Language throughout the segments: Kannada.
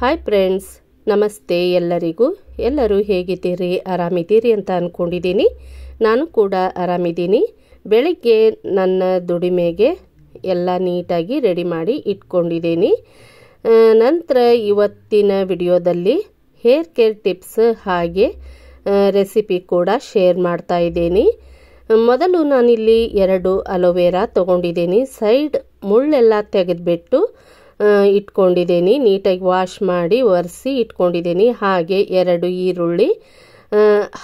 ಹಾಯ್ ಫ್ರೆಂಡ್ಸ್, ನಮಸ್ತೆ ಎಲ್ಲರಿಗೂ. ಎಲ್ಲರೂ ಹೇಗಿದ್ದೀರಿ? ಆರಾಮಿದ್ದೀರಿ ಅಂತ ಅಂದ್ಕೊಂಡಿದ್ದೀನಿ. ನಾನು ಕೂಡ ಆರಾಮಿದ್ದೀನಿ. ಬೆಳಿಗ್ಗೆ ನನ್ನ ದುಡಿಮೆಗೆ ಎಲ್ಲ ನೀಟಾಗಿ ರೆಡಿ ಮಾಡಿ ಇಟ್ಕೊಂಡಿದ್ದೀನಿ. ನಂತರ ಇವತ್ತಿನ ವಿಡಿಯೋದಲ್ಲಿ ಹೇರ್ ಕೇರ್ ಟಿಪ್ಸ್ ಹಾಗೆ ರೆಸಿಪಿ ಕೂಡ ಶೇರ್ ಮಾಡ್ತಾ ಇದ್ದೀನಿ. ಮೊದಲು ನಾನಿಲ್ಲಿ 2 ಅಲೋವೆರಾ ತೊಗೊಂಡಿದ್ದೀನಿ. ಸೈಡ್ ಮುಳ್ಳೆಲ್ಲ ತೆಗೆದುಬಿಟ್ಟು ಇಟ್ಕೊಂಡಿದ್ದೀನಿ. ನೀಟಾಗಿ ವಾಶ್ ಮಾಡಿ ಒರೆಸಿ ಇಟ್ಕೊಂಡಿದ್ದೀನಿ. ಹಾಗೆ 2 ಈರುಳ್ಳಿ,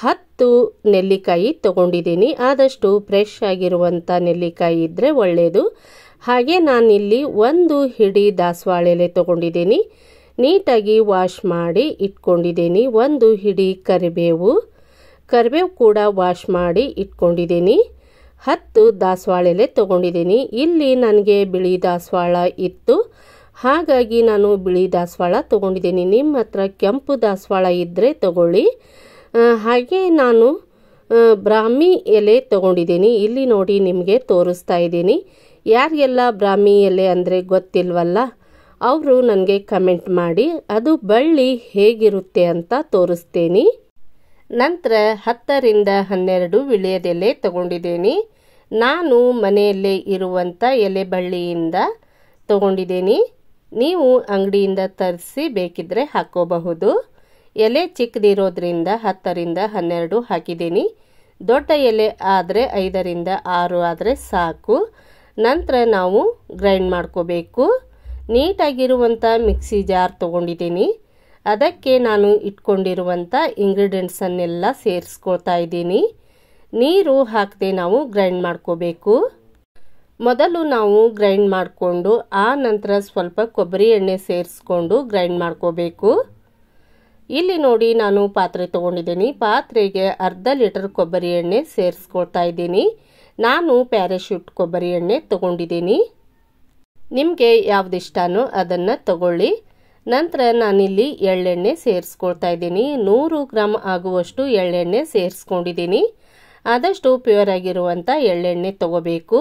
10 ನೆಲ್ಲಿಕಾಯಿ ತೊಗೊಂಡಿದ್ದೀನಿ. ಆದಷ್ಟು ಫ್ರೆಶ್ ಆಗಿರುವಂಥ ನೆಲ್ಲಿಕಾಯಿ ಇದ್ದರೆ ಒಳ್ಳೆಯದು. ಹಾಗೆ ನಾನಿಲ್ಲಿ 1 ಹಿಡಿ ದಾಸವಾಳ ಎಲೆ ತೊಗೊಂಡಿದ್ದೀನಿ. ನೀಟಾಗಿ ವಾಶ್ ಮಾಡಿ ಇಟ್ಕೊಂಡಿದ್ದೀನಿ. 1 ಹಿಡಿ ಕರಿಬೇವು ಕೂಡ ವಾಶ್ ಮಾಡಿ ಇಟ್ಕೊಂಡಿದ್ದೀನಿ. 10 ದಾಸವಾಳ ಎಲೆ ತೊಗೊಂಡಿದ್ದೀನಿ. ಇಲ್ಲಿ ನನಗೆ ಬಿಳಿ ದಾಸವಾಳ ಇತ್ತು, ಹಾಗಾಗಿ ನಾನು ಬಿಳಿ ದಾಸವಾಳ ತೊಗೊಂಡಿದ್ದೀನಿ. ನಿಮ್ಮ ಹತ್ರ ಕೆಂಪು ದಾಸವಾಳ ಇದ್ದರೆ ತೊಗೊಳ್ಳಿ. ಹಾಗೆ ನಾನು ಬ್ರಾಹ್ಮಿ ಎಲೆ ತೊಗೊಂಡಿದ್ದೀನಿ. ಇಲ್ಲಿ ನೋಡಿ ನಿಮಗೆ ತೋರಿಸ್ತಾ ಇದ್ದೀನಿ. ಯಾರಿಗೆಲ್ಲ ಬ್ರಾಹ್ಮಿ ಎಲೆ ಅಂದರೆ ಗೊತ್ತಿಲ್ವಲ್ಲ, ಅವರು ನನಗೆ ಕಮೆಂಟ್ ಮಾಡಿ. ಅದು ಬಳ್ಳಿ ಹೇಗಿರುತ್ತೆ ಅಂತ ತೋರಿಸ್ತೀನಿ. ನಂತರ 10 ರಿಂದ 12 ವಿಳ್ಯದೆಲೆ ತೊಗೊಂಡಿದ್ದೀನಿ. ನಾನು ಮನೆಯಲ್ಲೇ ಇರುವಂಥ ಎಲೆ ಬಳ್ಳಿಯಿಂದ ತೊಗೊಂಡಿದ್ದೀನಿ. ನೀವು ಅಂಗಡಿಯಿಂದ ತರಿಸಿ ಬೇಕಿದ್ದರೆ ಹಾಕ್ಕೋಬಹುದು. ಎಲೆ ಚಿಕ್ಕದಿರೋದ್ರಿಂದ 10 ರಿಂದ 12 ಹಾಕಿದ್ದೀನಿ. ದೊಡ್ಡ ಎಲೆ ಆದರೆ 5 ರಿಂದ 6 ಆದರೆ ಸಾಕು. ನಂತರ ನಾವು ಗ್ರೈಂಡ್ ಮಾಡ್ಕೋಬೇಕು. ನೀಟಾಗಿರುವಂಥ ಮಿಕ್ಸಿ ಜಾರ್ ತೊಗೊಂಡಿದ್ದೀನಿ. ಅದಕ್ಕೆ ನಾನು ಇಟ್ಕೊಂಡಿರುವಂಥ ಇಂಗ್ರೀಡಿಯೆಂಟ್ಸನ್ನೆಲ್ಲ ಸೇರಿಸ್ಕೊಳ್ತಾ ಇದ್ದೀನಿ. ನೀರು ಹಾಕದೆ ನಾವು ಗ್ರೈಂಡ್ ಮಾಡ್ಕೋಬೇಕು. ಮೊದಲು ನಾವು ಗ್ರೈಂಡ್ ಮಾಡಿಕೊಂಡು ಆ ನಂತರ ಸ್ವಲ್ಪ ಕೊಬ್ಬರಿ ಎಣ್ಣೆ ಸೇರಿಸ್ಕೊಂಡು ಗ್ರೈಂಡ್ ಮಾಡ್ಕೋಬೇಕು. ಇಲ್ಲಿ ನೋಡಿ ನಾನು ಪಾತ್ರೆ ತೊಗೊಂಡಿದ್ದೀನಿ. ಪಾತ್ರೆಗೆ 1/2 ಲೀಟರ್ ಕೊಬ್ಬರಿ ಎಣ್ಣೆ ಸೇರಿಸ್ಕೊಳ್ತಾ ಇದ್ದೀನಿ. ನಾನು ಪ್ಯಾರಾಶೂಟ್ ಕೊಬ್ಬರಿ ಎಣ್ಣೆ ತೊಗೊಂಡಿದ್ದೀನಿ. ನಿಮಗೆ ಯಾವುದಿಷ್ಟನೋ ಅದನ್ನು ತಗೊಳ್ಳಿ. ನಂತರ ನಾನಿಲ್ಲಿ ಎಳ್ಳೆಣ್ಣೆ ಸೇರಿಸ್ಕೊಳ್ತಾ ಇದ್ದೀನಿ. 100 ಗ್ರಾಮ್ ಆಗುವಷ್ಟು ಎಳ್ಳೆಣ್ಣೆ ಸೇರಿಸ್ಕೊಂಡಿದ್ದೀನಿ. ಆದಷ್ಟು ಪ್ಯೂರ್ ಆಗಿರುವಂಥ ಎಳ್ಳೆಣ್ಣೆ ತಗೋಬೇಕು.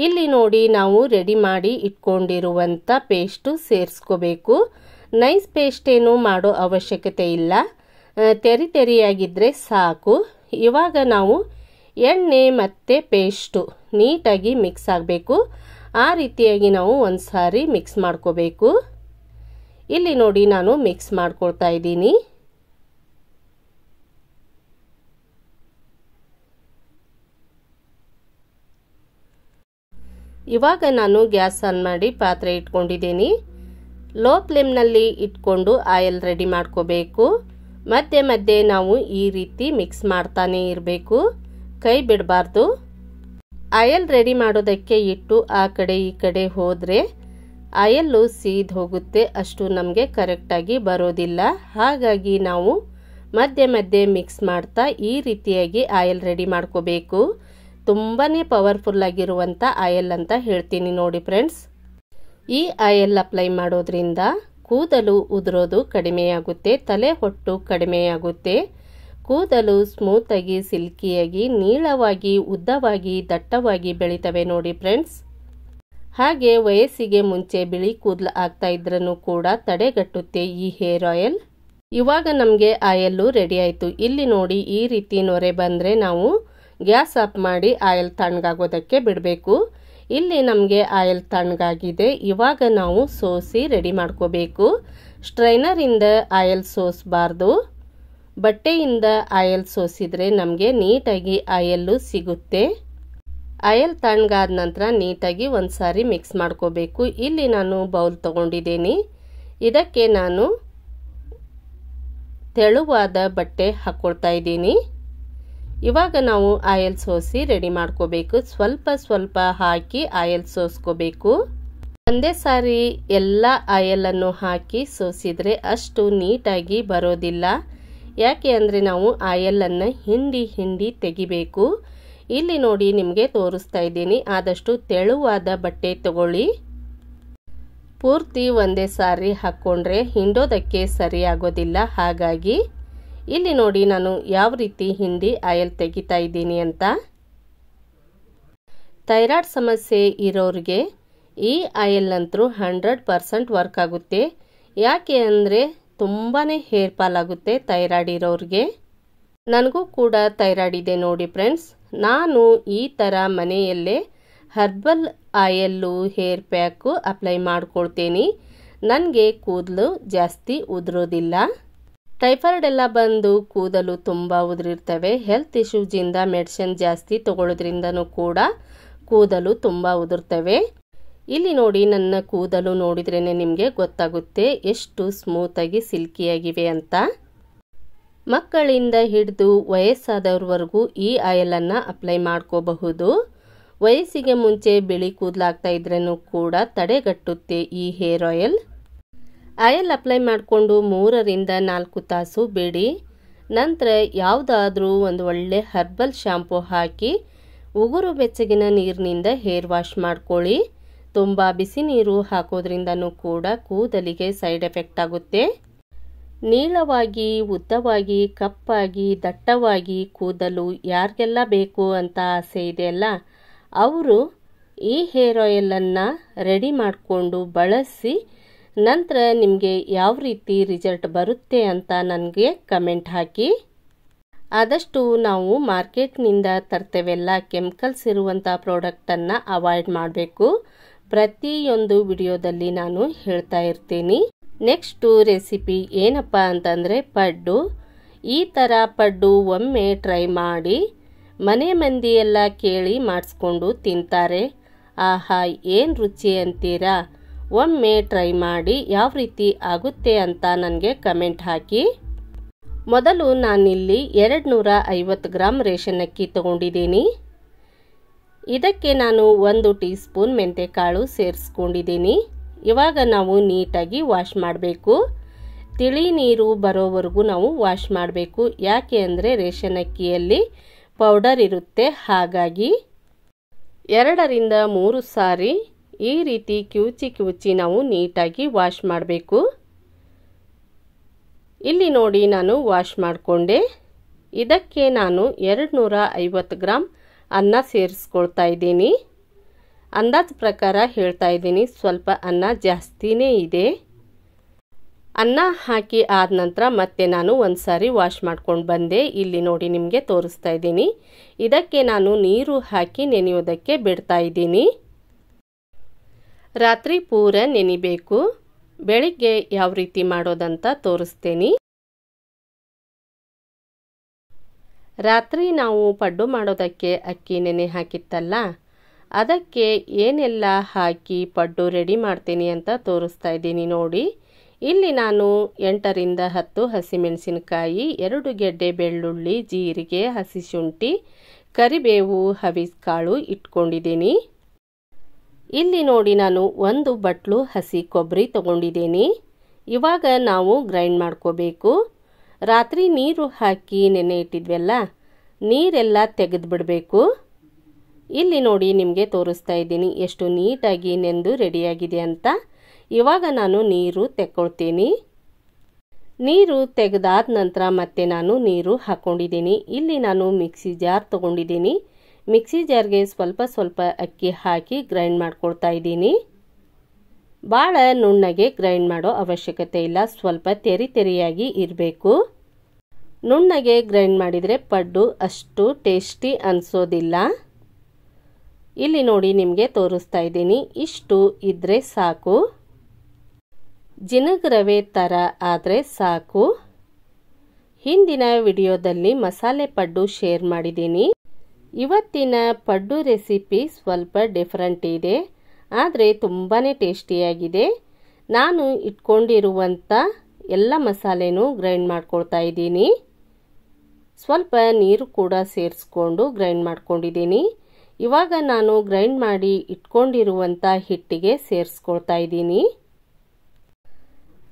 ಇಲ್ಲಿ ನೋಡಿ ನಾವು ರೆಡಿ ಮಾಡಿ ಇಟ್ಕೊಂಡಿರುವಂಥ ಪೇಸ್ಟು ಸೇರಿಸ್ಕೋಬೇಕು. ನೈಸ್ ಪೇಸ್ಟ್ ಏನು ಮಾಡೋ ಅವಶ್ಯಕತೆ ಇಲ್ಲ, ತೆರಿಯಾಗಿದ್ದರೆ ಸಾಕು. ಇವಾಗ ನಾವು ಎಣ್ಣೆ ಮತ್ತು ಪೇಸ್ಟು ನೀಟಾಗಿ ಮಿಕ್ಸ್ ಆಗಬೇಕು. ಆ ರೀತಿಯಾಗಿ ನಾವು ಒಂದು ಸಾರಿ ಮಿಕ್ಸ್ ಮಾಡ್ಕೋಬೇಕು. ಇಲ್ಲಿ ನೋಡಿ ನಾನು ಮಿಕ್ಸ್ ಮಾಡ್ಕೊಳ್ತಾ ಇದ್ದೀನಿ. ಇವಾಗ ನಾನು ಗ್ಯಾಸ್ ಆನ್ ಮಾಡಿ ಪಾತ್ರೆ ಇಟ್ಕೊಂಡಿದ್ದೀನಿ. ಲೋ ಫ್ಲೇಮ್ನಲ್ಲಿ ಇಟ್ಕೊಂಡು ಆಯಿಲ್ ರೆಡಿ ಮಾಡ್ಕೋಬೇಕು. ಮಧ್ಯೆ ಮಧ್ಯೆ ನಾವು ಈ ರೀತಿ ಮಿಕ್ಸ್ ಮಾಡ್ತಾನೆ ಇರಬೇಕು, ಕೈ ಬಿಡಬಾರ್ದು. ಆಯಿಲ್ ರೆಡಿ ಮಾಡೋದಕ್ಕೆ ಇಟ್ಟು ಆ ಕಡೆ ಈ ಕಡೆ ಹೋದರೆ ಆಯಿಲ್ಲು ಸೀದ್ ಹೋಗುತ್ತೆ, ಅಷ್ಟು ನಮಗೆ ಕರೆಕ್ಟಾಗಿ ಬರೋದಿಲ್ಲ. ಹಾಗಾಗಿ ನಾವು ಮಧ್ಯೆ ಮಧ್ಯೆ ಮಿಕ್ಸ್ ಮಾಡ್ತಾ ಈ ರೀತಿಯಾಗಿ ಆಯಿಲ್ ರೆಡಿ ಮಾಡ್ಕೋಬೇಕು. ತುಂಬಾ ಪವರ್ಫುಲ್ ಆಗಿರುವಂಥ ಆಯಿಲ್ ಅಂತ ಹೇಳ್ತೀನಿ ನೋಡಿ ಫ್ರೆಂಡ್ಸ್. ಈ ಆಯಿಲ್ ಅಪ್ಲೈ ಮಾಡೋದ್ರಿಂದ ಕೂದಲು ಉದುರೋದು ಕಡಿಮೆಯಾಗುತ್ತೆ, ತಲೆ ಹೊಟ್ಟು ಕಡಿಮೆಯಾಗುತ್ತೆ, ಕೂದಲು ಸ್ಮೂತಾಗಿ ಸಿಲ್ಕಿಯಾಗಿ ನೀಳವಾಗಿ ಉದ್ದವಾಗಿ ದಟ್ಟವಾಗಿ ಬೆಳಿತವೆ ನೋಡಿ ಫ್ರೆಂಡ್ಸ್. ಹಾಗೆ ವಯಸ್ಸಿಗೆ ಮುಂಚೆ ಬಿಳಿ ಕೂದಲು ಆಗ್ತಾ ಇದ್ರೂ ಕೂಡ ತಡೆಗಟ್ಟುತ್ತೆ ಈ ಹೇರ್ ಆಯಿಲ್. ಇವಾಗ ನಮಗೆ ಆಯಿಲ್ಲು ರೆಡಿ ಆಯಿತು. ಇಲ್ಲಿ ನೋಡಿ ಈ ರೀತಿ ನೊರೆ ಬಂದರೆ ನಾವು ಗ್ಯಾಸ್ ಆಫ್ ಮಾಡಿ ಆಯಿಲ್ ತಣ್ಣಗಾಗೋದಕ್ಕೆ ಬಿಡಬೇಕು. ಇಲ್ಲಿ ನಮಗೆ ಆಯಿಲ್ ತಣ್ಣಗಾಗಿದೆ. ಇವಾಗ ನಾವು ಸೋಸಿ ರೆಡಿ ಮಾಡ್ಕೋಬೇಕು. ಸ್ಟ್ರೈನರಿಂದ ಆಯಿಲ್ ಸೋಸಬಾರ್ದು, ಬಟ್ಟೆಯಿಂದ ಆಯಿಲ್ ಸೋಸಿದರೆ ನಮಗೆ ನೀಟಾಗಿ ಆಯಿಲ್ಲು ಸಿಗುತ್ತೆ. ಆಯಿಲ್ ತಣ್ಣಗಾದ ನಂತರ ನೀಟಾಗಿ ಒಂದು ಸಾರಿ ಮಿಕ್ಸ್ ಮಾಡ್ಕೋಬೇಕು. ಇಲ್ಲಿ ನಾನು ಬೌಲ್ ತೊಗೊಂಡಿದ್ದೀನಿ. ಇದಕ್ಕೆ ನಾನು ತೆಳುವಾದ ಬಟ್ಟೆ ಹಾಕ್ಕೊಳ್ತಾ ಇದ್ದೀನಿ. ಇವಾಗ ನಾವು ಆಯಿಲ್ ಸೋಸಿ ರೆಡಿ ಮಾಡ್ಕೋಬೇಕು. ಸ್ವಲ್ಪ ಸ್ವಲ್ಪ ಹಾಕಿ ಆಯಿಲ್ ಸೋಸ್ಕೋಬೇಕು. ಒಂದೇ ಸಾರಿ ಎಲ್ಲ ಆಯಿಲನ್ನು ಹಾಕಿ ಸೋಸಿದರೆ ಅಷ್ಟು ನೀಟಾಗಿ ಬರೋದಿಲ್ಲ. ಯಾಕೆ ಅಂದರೆ ನಾವು ಆಯಿಲನ್ನು ಹಿಂಡಿ ತೆಗಿಬೇಕು. ಇಲ್ಲಿ ನೋಡಿ ನಿಮಗೆ ತೋರಿಸ್ತಾ ಇದ್ದೀನಿ. ಆದಷ್ಟು ತೆಳುವಾದ ಬಟ್ಟೆ ತಗೊಳ್ಳಿ. ಪೂರ್ತಿ ಒಂದೇ ಸಾರಿ ಹಾಕ್ಕೊಂಡ್ರೆ ಹಿಂಡೋದಕ್ಕೆ ಸರಿಯಾಗೋದಿಲ್ಲ. ಹಾಗಾಗಿ ಇಲ್ಲಿ ನೋಡಿ ನಾನು ಯಾವ ರೀತಿ ಹಿಂಡಿ ಆಯಿಲ್ ತೆಗಿತಾ ಇದ್ದೀನಿ ಅಂತ. ಥೈರಾಯ್ಡ್ ಸಮಸ್ಯೆ ಇರೋರಿಗೆ ಈ ಆಯಿಲ್ ಅಂತೂ 100% ವರ್ಕ್ ಆಗುತ್ತೆ. ಯಾಕೆ ಅಂದರೆ ತುಂಬಾ ಹೇರ್ ಫಾಲ್ ಆಗುತ್ತೆ ಥೈರಾಯ್ಡ್ ಇರೋರಿಗೆ. ನನಗೂ ಕೂಡ ಥೈರಾಯ್ಡ್ ಇದೆ ನೋಡಿ ಫ್ರೆಂಡ್ಸ್. ನಾನು ಈ ಥರ ಮನೆಯಲ್ಲೇ herbal oil hair pack apply ಮಾಡ್ಕೊಳ್ತೀನಿ. ನನಗೆ ಕೂದಲು ಜಾಸ್ತಿ ಉದುರೋದಿಲ್ಲ. ಟೈಫಾಯ್ಡ್ ಎಲ್ಲ ಬಂದು ಕೂದಲು ತುಂಬ ಉದುರಿರ್ತವೆ. ಹೆಲ್ತ್ ಇಶ್ಯೂಸಿಂದ ಮೆಡಿಸಿನ್ ಜಾಸ್ತಿ ತಗೊಳ್ಳೋದ್ರಿಂದನೂ ಕೂಡ ಕೂದಲು ತುಂಬ ಉದುರ್ತವೆ. ಇಲ್ಲಿ ನೋಡಿ, ನನ್ನ ಕೂದಲು ನೋಡಿದ್ರೇ ನಿಮಗೆ ಗೊತ್ತಾಗುತ್ತೆ ಎಷ್ಟು ಸ್ಮೂತಾಗಿ ಸಿಲ್ಕಿಯಾಗಿವೆ ಅಂತ. ಮಕ್ಕಳಿಂದ ಹಿಡಿದು ವಯಸ್ಸಾದವ್ರವರೆಗೂ ಈ ಆಯಿಲನ್ನು ಅಪ್ಲೈ ಮಾಡ್ಕೋಬಹುದು. ವಯಸ್ಸಿಗೆ ಮುಂಚೆ ಬಿಳಿ ಕೂದಲಾಗ್ತಾ ಇದ್ರೂ ಕೂಡ ತಡೆಗಟ್ಟುತ್ತೆ ಈ ಹೇರ್ ಆಯಿಲ್. ಆಯಿಲ್ ಅಪ್ಲೈ ಮಾಡಿಕೊಂಡು 3 ರಿಂದ 4 ತಾಸು ಬಿಡಿ. ನಂತರ ಯಾವುದಾದ್ರೂ ಒಂದು ಒಳ್ಳೆ ಹರ್ಬಲ್ ಶಾಂಪೂ ಹಾಕಿ ಉಗುರು ಬೆಚ್ಚಗಿನ ನೀರಿನಿಂದ ಹೇರ್ ವಾಶ್ ಮಾಡ್ಕೊಳ್ಳಿ. ತುಂಬ ಬಿಸಿ ನೀರು ಹಾಕೋದ್ರಿಂದನೂ ಕೂಡ ಕೂದಲಿಗೆ ಸೈಡ್ ಎಫೆಕ್ಟ್ ಆಗುತ್ತೆ. ನೀಳವಾಗಿ, ಉದ್ದವಾಗಿ, ಕಪ್ಪಾಗಿ, ದಟ್ಟವಾಗಿ ಕೂದಲು ಯಾರಿಗೆಲ್ಲ ಬೇಕು ಅಂತ ಆಸೆ ಇದೆಯಲ್ಲ, ಅವರು ಈ ಹೇರ್ ಆಯಿಲನ್ನು ರೆಡಿ ಮಾಡಿಕೊಂಡು ಬಳಸಿ ನಂತರ ನಿಮಗೆ ಯಾವ ರೀತಿ ರಿಸಲ್ಟ್ ಬರುತ್ತೆ ಅಂತ ನನಗೆ ಕಮೆಂಟ್ ಹಾಕಿ. ಆದಷ್ಟು ನಾವು ಮಾರ್ಕೆಟ್ನಿಂದ ತರ್ತೇವೆಲ್ಲ ಕೆಮಿಕಲ್ಸ್ ಇರುವಂಥ ಪ್ರಾಡಕ್ಟನ್ನು ಅವಾಯ್ಡ್ ಮಾಡಬೇಕು. ಪ್ರತಿಯೊಂದು ವಿಡಿಯೋದಲ್ಲಿ ನಾನು ಹೇಳ್ತಾ ಇರ್ತೀನಿ. ನೆಕ್ಸ್ಟು ರೆಸಿಪಿ ಏನಪ್ಪ ಅಂತಂದರೆ ಪಡ್ಡು. ಈ ಥರ ಪಡ್ಡು ಒಮ್ಮೆ ಟ್ರೈ ಮಾಡಿ. ಮನೆ ಮಂದಿ ಎಲ್ಲ ಕೇಳಿ ಮಾಡಿಸ್ಕೊಂಡು ತಿಂತಾರೆ. ಆಹಾ, ಏನು ರುಚಿ ಅಂತೀರಾ? ಒಮ್ಮೆ ಟ್ರೈ ಮಾಡಿ ಯಾವ ರೀತಿ ಆಗುತ್ತೆ ಅಂತ ನನಗೆ ಕಮೆಂಟ್ ಹಾಕಿ. ಮೊದಲು ನಾನಿಲ್ಲಿ 250 ಗ್ರಾಮ್ ರೇಷನ್ ಅಕ್ಕಿ ತಗೊಂಡಿದ್ದೀನಿ. ಇದಕ್ಕೆ ನಾನು 1 ಟೀ ಸ್ಪೂನ್ ಮೆಂತೆಕಾಳು ಸೇರಿಸ್ಕೊಂಡಿದ್ದೀನಿ. ಇವಾಗ ನಾವು ನೀಟಾಗಿ ವಾಶ್ ಮಾಡಬೇಕು. ತಿಳಿ ನೀರು ಬರೋವರೆಗೂ ನಾವು ವಾಶ್ ಮಾಡಬೇಕು. ಯಾಕೆ ಅಂದರೆ ರೇಷನ್ ಅಕ್ಕಿಯಲ್ಲಿ ಪೌಡರ್ ಇರುತ್ತೆ. ಹಾಗಾಗಿ 2 ರಿಂದ 3 ಸಾರಿ ಈ ರೀತಿ ಕಿವುಚಿ ನಾವು ನೀಟಾಗಿ ವಾಶ್ ಮಾಡಬೇಕು. ಇಲ್ಲಿ ನೋಡಿ, ನಾನು ವಾಶ್ ಮಾಡಿಕೊಂಡೆ. ಇದಕ್ಕೆ ನಾನು 250 ಗ್ರಾಮ್ ಅನ್ನ ಸೇರಿಸ್ಕೊಳ್ತಾ ಇದ್ದೀನಿ. ಅಂದಾಜು ಪ್ರಕಾರ ಹೇಳ್ತಾ ಇದ್ದೀನಿ, ಸ್ವಲ್ಪ ಅನ್ನ ಜಾಸ್ತಿನೇ ಇದೆ. ಅನ್ನ ಹಾಕಿ ಆದ ನಂತರ ಮತ್ತೆ ನಾನು ಒಂದು ಸಾರಿ ವಾಶ್ ಮಾಡ್ಕೊಂಡು ಬಂದೆ. ಇಲ್ಲಿ ನೋಡಿ ನಿಮಗೆ ತೋರಿಸ್ತಾ ಇದ್ದೀನಿ. ಇದಕ್ಕೆ ನಾನು ನೀರು ಹಾಕಿ ನೆನೆಯೋದಕ್ಕೆ ಬಿಡ್ತಾ ಇದ್ದೀನಿ. ರಾತ್ರಿ ಪೂರ ನೆನಿಬೇಕು. ಬೆಳಿಗ್ಗೆ ಯಾವ ರೀತಿ ಮಾಡೋದಂತ ತೋರಿಸ್ತೇನೆ. ರಾತ್ರಿ ನಾವು ಪಡ್ಡು ಮಾಡೋದಕ್ಕೆ ಅಕ್ಕಿ ನೆನೆ ಹಾಕಿತ್ತಲ್ಲ, ಅದಕ್ಕೆ ಏನೆಲ್ಲ ಹಾಕಿ ಪಡ್ಡು ರೆಡಿ ಮಾಡ್ತೀನಿ ಅಂತ ತೋರಿಸ್ತಾ ಇದ್ದೀನಿ ನೋಡಿ. ಇಲ್ಲಿ ನಾನು 8 ರಿಂದ 10 ಹಸಿಮೆಣಸಿನಕಾಯಿ, 2 ಗೆಡ್ಡೆ ಬೆಳ್ಳುಳ್ಳಿ, ಜೀರಿಗೆ, ಹಸಿ ಶುಂಠಿ, ಕರಿಬೇವು, ಹವಿಸ್ ಕಾಳು ಇಟ್ಕೊಂಡಿದ್ದೀನಿ. ಇಲ್ಲಿ ನೋಡಿ, ನಾನು 1 ಬಟ್ಲು ಹಸಿ ಕೊಬ್ಬರಿ ತಗೊಂಡಿದ್ದೀನಿ. ಇವಾಗ ನಾವು ಗ್ರೈಂಡ್ ಮಾಡ್ಕೋಬೇಕು. ರಾತ್ರಿ ನೀರು ಹಾಕಿ ನೆನೆ ಇಟ್ಟಿದ್ವಲ್ಲ, ನೀರೆಲ್ಲ ತೆಗೆದು ಬಿಡಬೇಕು. ಇಲ್ಲಿ ನೋಡಿ ನಿಮಗೆ ತೋರಿಸ್ತಾ ಇದ್ದೀನಿ ಎಷ್ಟು ನೀಟಾಗಿ ನೆಂದು ರೆಡಿಯಾಗಿದೆ ಅಂತ. ಇವಾಗ ನಾನು ನೀರು ತೆಕ್ಕೊಳ್ತೀನಿ. ನೀರು ತೆಗೆದಾದ ನಂತರ ಮತ್ತೆ ನಾನು ನೀರು ಹಾಕ್ಕೊಂಡಿದ್ದೀನಿ. ಇಲ್ಲಿ ನಾನು ಮಿಕ್ಸಿ ಜಾರ್ ತಗೊಂಡಿದ್ದೀನಿ. ಮಿಕ್ಸಿ ಜಾರ್ಗೆ ಸ್ವಲ್ಪ ಅಕ್ಕಿ ಹಾಕಿ ಗ್ರೈಂಡ್ ಮಾಡ್ಕೊಳ್ತಾ ಇದ್ದೀನಿ. ಭಾಳ ನುಣ್ಣಗೆ ಗ್ರೈಂಡ್ ಮಾಡೋ ಅವಶ್ಯಕತೆ ಇಲ್ಲ. ಸ್ವಲ್ಪ ತೆರಿಯಾಗಿ ಇರಬೇಕು. ನುಣ್ಣಗೆ ಗ್ರೈಂಡ್ ಮಾಡಿದರೆ ಪಡ್ಡು ಅಷ್ಟು ಟೇಸ್ಟಿ ಅನಿಸೋದಿಲ್ಲ. ಇಲ್ಲಿ ನೋಡಿ ನಿಮಗೆ ತೋರಿಸ್ತಾ ಇದ್ದೀನಿ. ಇಷ್ಟು ಇದ್ರೆ ಸಾಕು. ಜಿನಗ್ ರವೆ ಥರ ಆದರೆ ಸಾಕು. ಹಿಂದಿನ ವಿಡಿಯೋದಲ್ಲಿ ಮಸಾಲೆ ಪಡ್ಡು ಶೇರ್ ಮಾಡಿದ್ದೀನಿ. ಇವತ್ತಿನ ಪಡ್ಡು ರೆಸಿಪಿ ಸ್ವಲ್ಪ ಡಿಫ್ರೆಂಟ್ ಇದೆ, ಆದರೆ ತುಂಬಾ ಟೇಸ್ಟಿಯಾಗಿದೆ. ನಾನು ಇಟ್ಕೊಂಡಿರುವಂಥ ಎಲ್ಲ ಮಸಾಲೆನೂ ಗ್ರೈಂಡ್ ಮಾಡ್ಕೊಳ್ತಾ ಇದ್ದೀನಿ. ಸ್ವಲ್ಪ ನೀರು ಕೂಡ ಸೇರಿಸ್ಕೊಂಡು ಗ್ರೈಂಡ್ ಮಾಡ್ಕೊಂಡಿದ್ದೀನಿ. ಇವಾಗ ನಾನು ಗ್ರೈಂಡ್ ಮಾಡಿ ಇಟ್ಕೊಂಡಿರುವಂಥ ಹಿಟ್ಟಿಗೆ ಸೇರಿಸ್ಕೊಳ್ತಾ ಇದ್ದೀನಿ.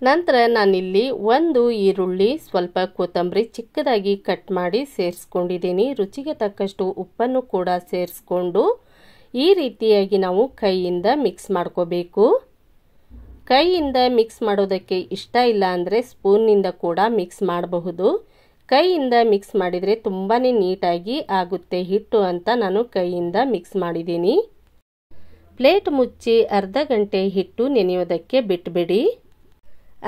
ನಂತರ ನಾನಿಲ್ಲಿ 1 ಈರುಳ್ಳಿ, ಸ್ವಲ್ಪ ಕೊತ್ತಂಬರಿ ಚಿಕ್ಕದಾಗಿ ಕಟ್ ಮಾಡಿ ಸೇರಿಸ್ಕೊಂಡಿದ್ದೀನಿ. ರುಚಿಗೆ ತಕ್ಕಷ್ಟು ಉಪ್ಪನ್ನು ಕೂಡ ಸೇರಿಸ್ಕೊಂಡು ಈ ರೀತಿಯಾಗಿ ನಾವು ಕೈಯಿಂದ ಮಿಕ್ಸ್ ಮಾಡ್ಕೋಬೇಕು. ಕೈಯಿಂದ ಮಿಕ್ಸ್ ಮಾಡೋದಕ್ಕೆ ಇಷ್ಟ ಇಲ್ಲ ಅಂದರೆ ಸ್ಪೂನ್ನಿಂದ ಕೂಡ ಮಿಕ್ಸ್ ಮಾಡಬಹುದು. ಕೈಯಿಂದ ಮಿಕ್ಸ್ ಮಾಡಿದರೆ ತುಂಬಾ ನೀಟಾಗಿ ಆಗುತ್ತೆ ಹಿಟ್ಟು ಅಂತ ನಾನು ಕೈಯಿಂದ ಮಿಕ್ಸ್ ಮಾಡಿದ್ದೀನಿ. ಪ್ಲೇಟ್ ಮುಚ್ಚಿ ಅರ್ಧ ಗಂಟೆ ಹಿಟ್ಟು ನೆನೆಯೋದಕ್ಕೆ ಬಿಟ್ಬಿಡಿ.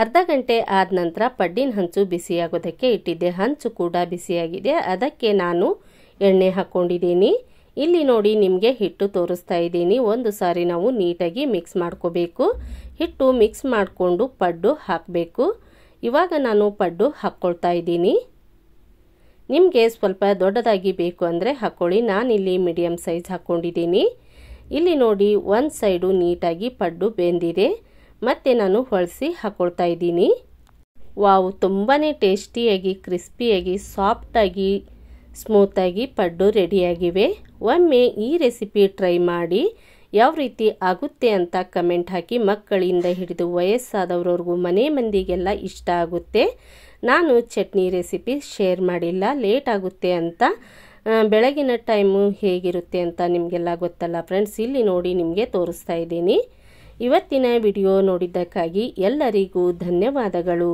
ಅರ್ಧ ಗಂಟೆ ಆದ ನಂತರ ಪಡ್ಡಿನ ಹಂಚು ಬಿಸಿಯಾಗೋದಕ್ಕೆ ಇಟ್ಟಿದ್ದೆ. ಹಂಚು ಕೂಡ ಬಿಸಿಯಾಗಿದೆ. ಅದಕ್ಕೆ ನಾನು ಎಣ್ಣೆ ಹಾಕ್ಕೊಂಡಿದ್ದೀನಿ. ಇಲ್ಲಿ ನೋಡಿ ನಿಮಗೆ ಹಿಟ್ಟು ತೋರಿಸ್ತಾ ಇದ್ದೀನಿ. ಒಂದು ಸಾರಿ ನಾವು ನೀಟಾಗಿ ಮಿಕ್ಸ್ ಮಾಡ್ಕೋಬೇಕು. ಹಿಟ್ಟು ಮಿಕ್ಸ್ ಮಾಡಿಕೊಂಡು ಪಡ್ಡು ಹಾಕಬೇಕು. ಇವಾಗ ನಾನು ಪಡ್ಡು ಹಾಕ್ಕೊಳ್ತಾ ಇದ್ದೀನಿ. ನಿಮಗೆ ಸ್ವಲ್ಪ ದೊಡ್ಡದಾಗಿ ಬೇಕು ಅಂದರೆ ಹಾಕ್ಕೊಳ್ಳಿ. ನಾನಿಲ್ಲಿ ಮೀಡಿಯಮ್ ಸೈಜ್ ಹಾಕ್ಕೊಂಡಿದ್ದೀನಿ. ಇಲ್ಲಿ ನೋಡಿ ಒಂದು ಸೈಡು ನೀಟಾಗಿ ಪಡ್ಡು ಬೆಂದಿದೆ. ಮತ್ತು ನಾನು ಹೊಳಿಸಿ ಹಾಕ್ಕೊಳ್ತಾ ಇದ್ದೀನಿ. ವಾವ್, ತುಂಬಾ ಟೇಸ್ಟಿಯಾಗಿ ಕ್ರಿಸ್ಪಿಯಾಗಿ ಸಾಫ್ಟಾಗಿ ಸ್ಮೂತಾಗಿ ಪಡ್ಡು ರೆಡಿಯಾಗಿವೆ. ಒಮ್ಮೆ ಈ ರೆಸಿಪಿ ಟ್ರೈ ಮಾಡಿ ಯಾವ ರೀತಿ ಆಗುತ್ತೆ ಅಂತ ಕಮೆಂಟ್ ಹಾಕಿ. ಮಕ್ಕಳಿಂದ ಹಿಡಿದು ವಯಸ್ಸಾದವ್ರವ್ರಿಗೂ ಮನೆ ಮಂದಿಗೆಲ್ಲ ಇಷ್ಟ ಆಗುತ್ತೆ. ನಾನು ಚಟ್ನಿ ರೆಸಿಪಿ ಶೇರ್ ಮಾಡಿಲ್ಲ, ಲೇಟ್ ಆಗುತ್ತೆ ಅಂತ. ಬೆಳಗಿನ ಟೈಮು ಹೇಗಿರುತ್ತೆ ಅಂತ ನಿಮಗೆಲ್ಲ ಗೊತ್ತಲ್ಲ ಫ್ರೆಂಡ್ಸ್. ಇಲ್ಲಿ ನೋಡಿ ನಿಮಗೆ ತೋರಿಸ್ತಾ ಇದ್ದೀನಿ. ಇವತ್ತಿನ ವಿಡಿಯೋ ನೋಡಿದ್ದಕ್ಕಾಗಿ ಎಲ್ಲರಿಗೂ ಧನ್ಯವಾದಗಳು.